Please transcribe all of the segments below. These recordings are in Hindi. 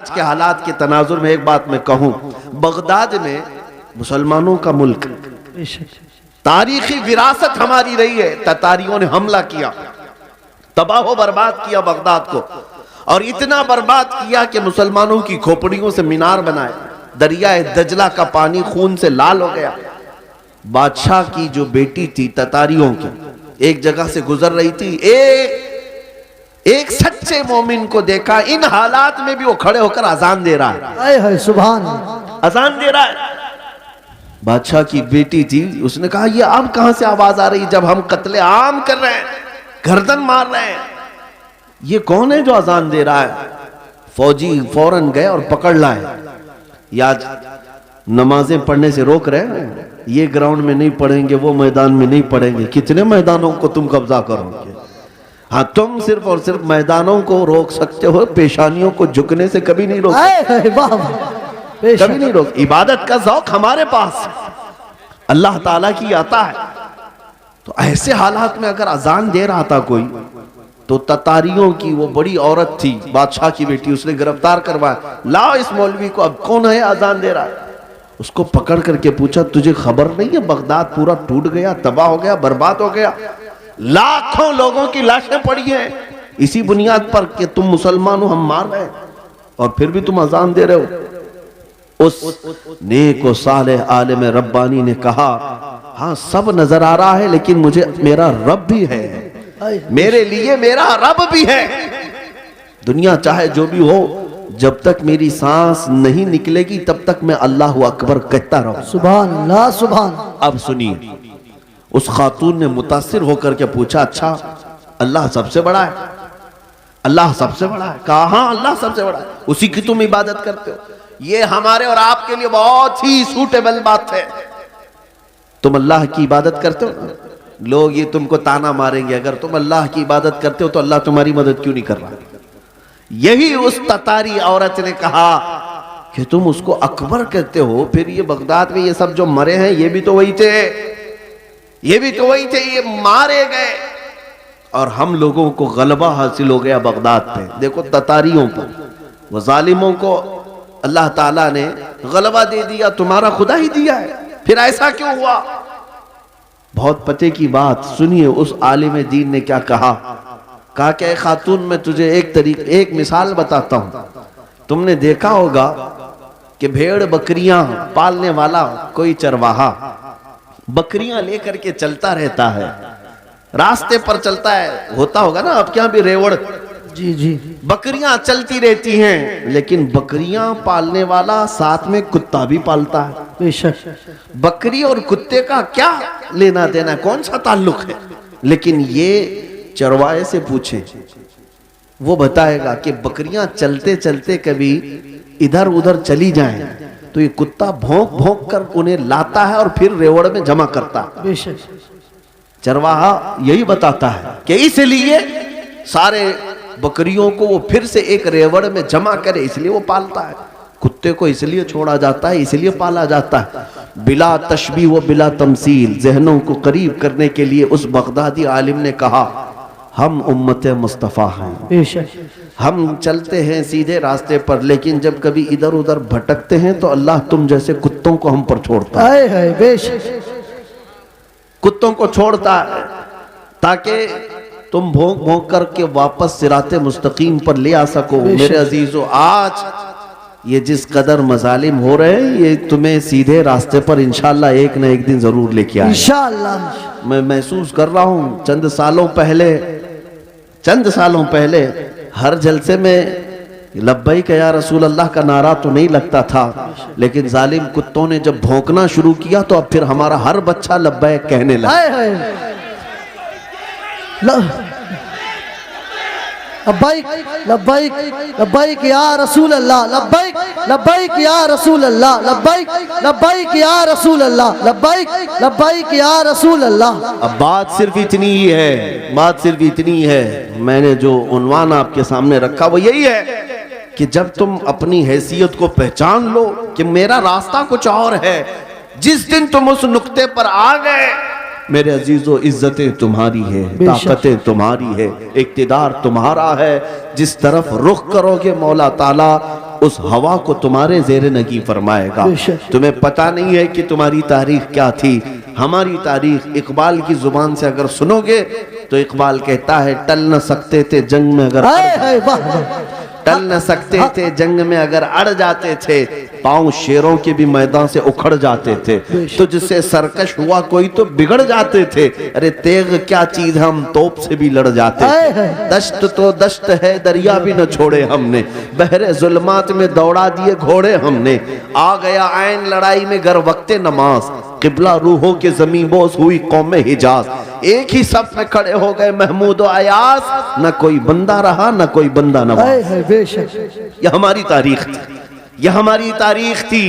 आज के हालात के तनाजुर में एक बात मैं कहूं, बगदाद में मुसलमानों का मुल्क, तारीखी विरासत हमारी रही है। ततारियों ने हमला किया, तबाह बर्बाद किया बगदाद को, और इतना बर्बाद किया कि मुसलमानों की खोपड़ियों से मीनार बनाए। दरियाए दजला का पानी खून से लाल हो गया। बादशाह की जो बेटी थी ततारियों की, एक जगह से गुजर रही थी, एक सच्चे मोमिन को देखा। इन हालात में भी वो खड़े होकर अजान दे रहा है। सुभान, अजान दे रहा है। बादशाह की बेटी थी, उसने कहा ये अब कहां से आवाज आ रही, जब हम कत्ले आम कर रहे हैं, गर्दन मार रहे हैं, ये कौन है जो अजान दे रहा है? फौजी फौरन गए और पकड़ लाए। याद नमाजें पढ़ने से रोक रहे हैं, ये ग्राउंड में नहीं पढ़ेंगे, वो मैदान में नहीं पढ़ेंगे। कितने मैदानों को तुम कब्जा करोगे? हाँ, तुम सिर्फ और सिर्फ मैदानों को रोक सकते हो, पेशानियों को झुकने से कभी नहीं रोक सकते, कभी नहीं रोक। इबादत का ज़ौक़ हमारे पास अल्लाह ताला की आता है। तो ऐसे हालात में अगर अजान दे रहा था कोई, तो ततारियों की वो बड़ी औरत थी, बादशाह की बेटी, उसने गिरफ्तार करवाया। लाओ इस मौलवी को, अब कौन है अजान दे रहा है? उसको पकड़ करके पूछा, तुझे खबर नहीं है बगदाद पूरा टूट गया, तबाह हो गया, बर्बाद हो गया, लाखों लोगों की लाशें पड़ी हैं इसी बुनियाद पर कि तुम मुसलमान हो, हम मार रहे हैं, और फिर भी तुम अजान दे रहे हो। उस नेक व सालेह आलिम रब्बानी ने कहा, हाँ सब नजर आ रहा है, लेकिन मुझे मेरा रब भी है, मेरे लिए मेरा रब भी है। दुनिया चाहे जो भी हो, जब तक मेरी सांस नहीं निकलेगी तब तक मैं अल्लाह अकबर कहता रहूं। सुभान अल्लाह, सुभान। अब सुनिए, उस खातून ने मुतासिर होकर के पूछा, अच्छा अल्लाह सबसे बड़ा है? अल्लाह सबसे बड़ा है? कहा हाँ अल्लाह सबसे बड़ा है, उसी की तुम इबादत करते हो। ये हमारे और आपके लिए बहुत ही सूटेबल बात है। तुम अल्लाह की इबादत करते हो, लोग ये तुमको ताना मारेंगे, अगर तुम अल्लाह की इबादत करते हो तो अल्लाह तुम्हारी मदद क्यों नहीं कर रहा? यही उस ततारी औरत ने कहा कि तुम उसको अकबर कहते हो, फिर ये बगदाद में ये सब जो मरे हैं ये भी तो वही थे, ये भी तो वही थे, ये मारे गए और हम लोगों को गलबा हासिल हो गया बगदाद पे। देखो ततारियों पर, वो जालिमों को अल्लाह ताला ने गलबा दे दिया, तुम्हारा खुदा ही दिया है, फिर ऐसा क्यों हुआ? बहुत पते की बात सुनिए, उस आलिम दीन ने क्या कहा कि खातून मैं तुझे एक मिसाल बताता हूं। तुमने देखा होगा कि भेड़ बकरियां पालने वाला कोई चरवाहा बकरियां लेकर के चलता रहता है, रास्ते पर चलता है, होता होगा ना आपके यहाँ भी रेवड़, जी जी, बकरियां चलती रहती हैं, लेकिन बकरियां पालने वाला साथ में कुत्ता भी पालता है। बेशक बकरी और कुत्ते का क्या लेना देना, कौन सा ताल्लुक है? लेकिन ये चरवाहे से पूछे, वो बताएगा कि बकरियां चलते चलते कभी इधर उधर चली जाएं तो ये कुत्ता भौंक भौंक कर उन्हें लाता है और फिर रेवड़ में जमा करता है। बेशक चरवाहा यही बताता है कि इसलिए सारे बकरियों को वो फिर से एक रेवड़ में जमा करे, इसलिए वो पालता है। कुत्ते को इसलिए छोड़ा जाता है, इसलिए पाला जाता है। बिला तशबीह व बिला तमसील, जहनों को करीब करने के लिए उस बगदादी आलिम ने कहा, हम उम्मत मुस्तफ़ा हैं, हम चलते हैं सीधे रास्ते पर, लेकिन जब कभी इधर उधर भटकते हैं तो अल्लाह तुम जैसे कुत्तों को हम पर छोड़ता है। बेशक कुत्तों को छोड़ता है ताकि तुम भौंक भौंक करके वापस सिराते मुस्तकीम पर ले आ सको। मेरे अजीजों, आज ये जिस कदर मजालिम हो रहे हैं, ये तुम्हें सीधे रास्ते पर इंशाअल्लाह एक न एक दिन जरूर लेके आए इंशाअल्लाह। मैं महसूस कर रहा हूँ, चंद सालों पहले हर जलसे में लब्बैक या रसूल अल्लाह का नारा तो नहीं लगता था, लेकिन जालिम कुत्तों ने जब भौंकना शुरू किया तो अब फिर हमारा हर बच्चा लब्बैक कहने लगा। लब्बैक लब्बैक लब्बैक या रसूल अल्लाह, लब्बैक लब्बैक या रसूल अल्लाह, लब्बैक लब्बैक या रसूल अल्लाह, लब्बैक लब्बैक या रसूल अल्लाह। अब बात सिर्फ इतनी ही है, बात सिर्फ इतनी है। मैंने जो उन्वान आपके सामने रखा वो यही है कि जब तुम अपनी हैसियत को पहचान लो कि मेरा रास्ता कुछ और है, जिस दिन तुम उस नुक्ते पर आ गए, मेरे अजीजों, इज्जतें तुम्हारी है, ताकतें तुम्हारी है, इक्तिदार तुम्हारा है। जिस तरफ रुख करोगे मौला ताला उस हवा को तुम्हारे जेर नगी फरमाएगा। तुम्हें पता नहीं है कि तुम्हारी तारीख क्या थी। हमारी तारीख इकबाल की जुबान से अगर सुनोगे तो इकबाल कहता है टल न सकते थे जंग में अगर टल न सकते थे जंग में अगर अड़ जाते थे, पांव शेरों के भी मैदान से उखड़ जाते थे। तो जिससे सरकश हुआ कोई तो बिगड़ जाते थे। अरे तेग क्या चीज, हम तोप से भी लड़ जाते थे। दश्त तो दश्त है दरिया भी न छोड़े हमने, बहरे जुल्मात में दौड़ा दिए घोड़े हमने। आ गया आयन लड़ाई में गर वक्ते नमाज, किबला रूहों के ज़मीं बोस हुई कौम हिजाज। एक ही सफ में खड़े हो गए महमूद और अयास, न कोई बंदा रहा न कोई बंदा नवाज। यह हमारी तारीख थी, यह हमारी तारीख थी।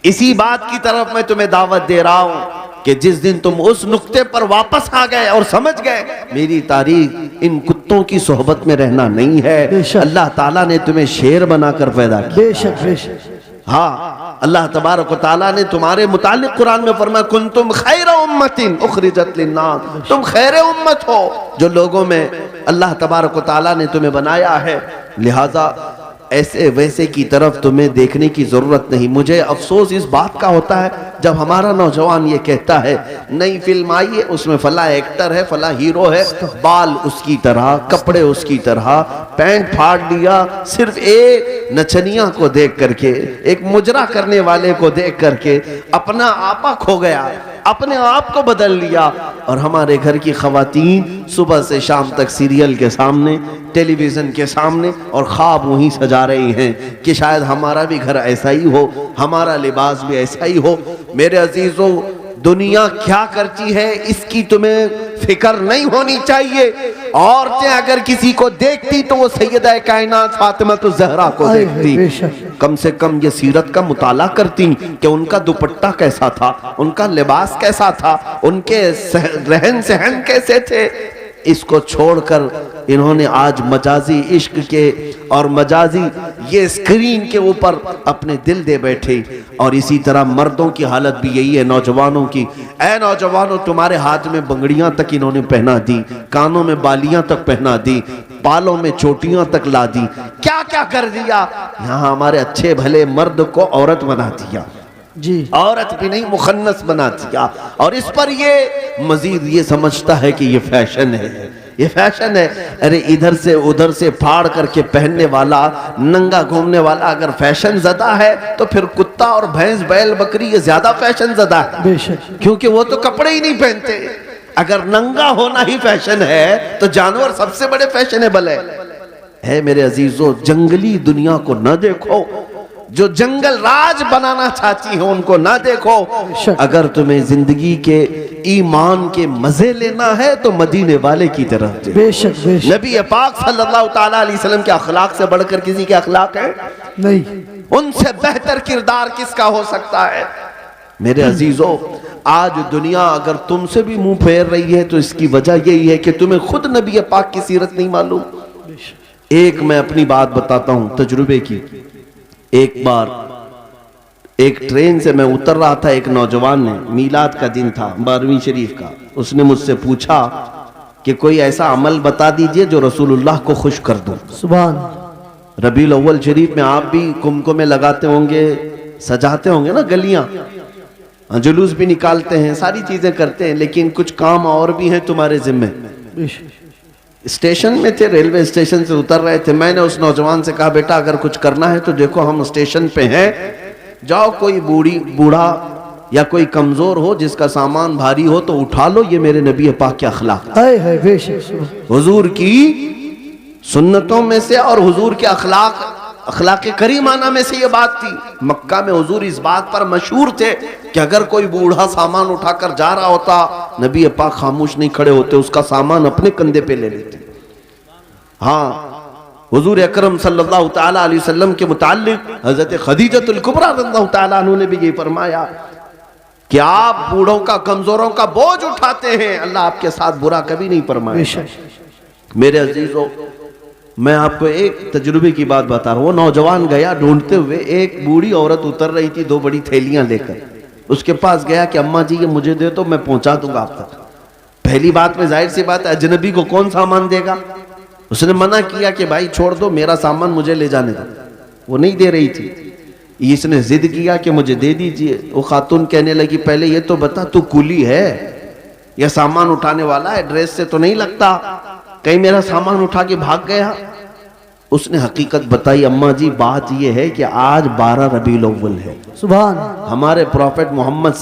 इसी बात की तरफ मैं तुम्हें दावत दे रहा हूं कि जिस दिन तुम उस नुक्ते पर वापस आ गए और समझ गए मेरी तारीख इन कुत्तों की सोहबत में रहना नहीं है। अल्लाह ताला ने तुम्हें शेर बनाकर पैदा किया। हाँ, अल्लाह तबारक व तआला ने तुम्हारे मुतालिक कुरान में फरमाया कुंतुम खैर उम्मतिन उखरिजत लिन्नास, तुम खैर उम्मत हो जो लोगों में अल्लाह तबारक व तआला ने तुम्हें बनाया है। लिहाजा ऐसे वैसे की तरफ तुम्हें देखने की जरूरत नहीं। मुझे अफसोस इस बात का होता है जब हमारा नौजवान ये कहता है नई फिल्म आई है, उसमें फला एक्टर है, फला हीरो है, बाल उसकी तरह, कपड़े उसकी तरह, पैंट फाड़ लिया, सिर्फ एक नचनिया को देख करके, एक मुजरा करने वाले को देख करके अपना आपा खो गया, अपने आप को बदल लिया। और हमारे घर की खवातीन सुबह से शाम तक सीरियल के सामने, टेलीविजन के सामने और ख्वाब वहीं सजा रही हैं कि शायद हमारा भी घर ऐसा ही हो, हमारा लिबास भी ऐसा ही हो। मेरे अजीजों, दुनिया क्या करती है इसकी तुम्हें फिक्र नहीं होनी चाहिए। औरतें अगर किसी को देखती तो वो सैयदा कायनात फातिमा तो जहरा को देखती, कम से कम ये सीरत का मुताला करती कि उनका दुपट्टा कैसा था, उनका लिबास कैसा था, उनके रहन सहन कैसे थे। इसको छोड़कर इन्होंने आज मजाजी इश्क के और मजाजी ये स्क्रीन के ऊपर अपने दिल दे बैठे। और इसी तरह मर्दों की हालत भी यही है, नौजवानों की। ऐ नौजवानों, तुम्हारे हाथ में बंगड़ियां तक इन्होंने पहना दी, कानों में बालियां तक पहना दी, बालों में चोटियां तक ला दी, क्या क्या कर दिया। यहाँ हमारे अच्छे भले मर्द को औरत बना दिया जी, औरत भी नहीं मुखन्नस बना दिया। और इस पर ये मजीद ये समझता है कि ये फैशन है, ये फैशन है। अरे इधर से उधर से फाड़ करके पहनने वाला, नंगा घूमने वाला अगर फैशन ज़दा है तो फिर कुत्ता और भैंस बैल बकरी ये ज्यादा फैशन ज़दा है, क्योंकि वो तो कपड़े ही नहीं पहनते। अगर नंगा होना ही फैशन है तो जानवर सबसे बड़े फैशनेबल है मेरे अजीजों। जंगली दुनिया को न देखो, जो जंगल राज बनाना चाहती है उनको ना देखो। अगर तुम्हें जिंदगी के ईमान के मजे लेना है तो मदीने वाले की तरफ बेशक नबी पाक सल्लल्लाहु ताला अलैहि वसल्लम के अखलाक से बढ़कर किसी के अखलाक है नहीं, उनसे बेहतर किरदार किसका हो सकता है। मेरे अजीजों, आज दुनिया अगर तुमसे भी मुंह फेर रही है तो इसकी वजह यही है कि तुम्हें खुद नबी पाक की सीरत नहीं मालूम। एक मैं अपनी बात बताता हूं तजुर्बे की। एक बार एक ट्रेन से मैं उतर रहा था, एक नौजवान ने, मीलाद का दिन था 12वीं शरीफ का, उसने मुझसे पूछा कि कोई ऐसा अमल बता दीजिए जो रसूलुल्लाह को खुश कर दो। सुभान। रबीउल अव्वल शरीफ में आप भी कुमकुमे लगाते होंगे, सजाते होंगे ना गलियां, जुलूस भी निकालते हैं, सारी चीजें करते हैं, लेकिन कुछ काम और भी हैं तुम्हारे जिम्मे। स्टेशन में थे, रेलवे स्टेशन से उतर रहे थे। मैंने उस नौजवान से कहा बेटा अगर कुछ करना है तो देखो हम स्टेशन पे हैं, जाओ कोई बूढ़ा या कोई कमजोर हो जिसका सामान भारी हो तो उठा लो, ये मेरे नबी पाक के अखलाक हुजूर की सुन्नतों में से और हुजूर के अखलाक करीमाना में से ये बात थी। मक्का में हुजूर इस बात पर मशहूर थे कि अगर कोई बूढ़ा सामान उठाकर जा रहा होता, नबी पाक खामोश नहीं खड़े होते, उसका सामान अपने कंधे पे ले लेते। हाँ, हुजूर अकरम सल्लल्लाहु ताला अलैहि वसल्लम के मुताल्लिक हजरत खदीजतुल कुबरा रज़ियल्लाहु ताला अन्हा ने भी ये फरमाया कि आप बूढ़ों का, कमजोरों का बोझ उठाते हैं, अल्लाह आपके साथ बुरा कभी नहीं फरमाएगा। मेरे अजीजों, मैं आपको एक तजुर्बे की बात बता रहा हूँ। वो नौजवान गया ढूंढते हुए, एक बूढ़ी औरत उतर रही थी 2 बड़ी थैलियां लेकर, उसके पास गया कि अम्मा जी ये मुझे दे तो मैं पहुंचा दूंगा आप तक। पहली बात में जाहिर सी बात है अजनबी को कौन सामान देगा। उसने मना किया कि भाई छोड़ दो, मेरा सामान मुझे ले जाने दो। वो नहीं दे रही थी। इसने जिद किया कि मुझे दे दीजिए। वो खातून कहने लगी पहले ये तो बता तू कुली है या सामान उठाने वाला है? ड्रेस से तो नहीं लगता, कहीं मेरा सामान उठा के भाग गया। उसने हकीकत बताई, अम्मा जी बात यह है कि आज 12 रबीउल अव्वल है, सुभान हमारे प्रॉफेट मोहम्मद